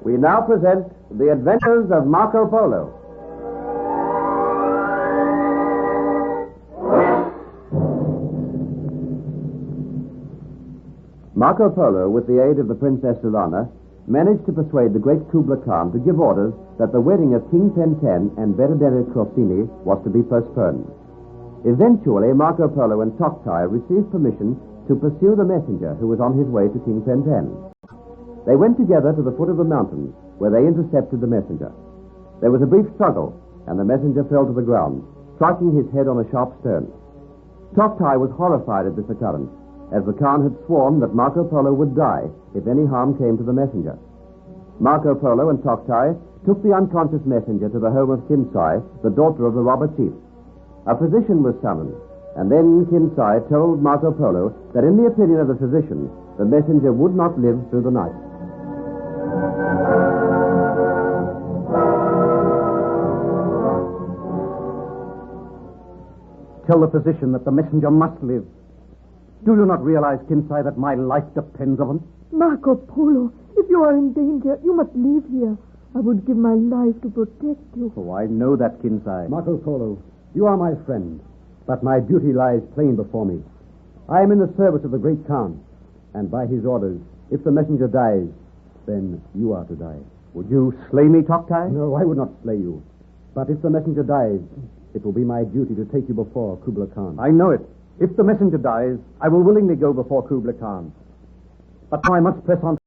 We now present The Adventures of Marco Polo. Marco Polo, with the aid of the Princess Sulana, managed to persuade the great Kubla Khan to give orders that the wedding of King Penten and Benedetto Corsini was to be postponed. Eventually, Marco Polo and Toktai received permission to pursue the messenger who was on his way to King Penten. They went together to the foot of the mountains, where they intercepted the messenger. There was a brief struggle, and the messenger fell to the ground, striking his head on a sharp stone. Toktai was horrified at this occurrence, as the Khan had sworn that Marco Polo would die if any harm came to the messenger. Marco Polo and Toktai took the unconscious messenger to the home of Kinsai, the daughter of the robber chief. A physician was summoned, and then Kinsai told Marco Polo that in the opinion of the physician, the messenger would not live through the night. Tell the physician that the messenger must live. Do you not realize, Kinsai, that my life depends on it? Marco Polo, if you are in danger, you must leave here. I would give my life to protect you. Oh, I know that, Kinsai. Marco Polo, you are my friend, but my duty lies plain before me. I am in the service of the great Khan, and by his orders, if the messenger dies, then you are to die. Would you slay me, Toktai? No, I would not slay you. But if the messenger dies, it will be my duty to take you before Kubla Khan. I know it. If the messenger dies, I will willingly go before Kubla Khan. But now I must press on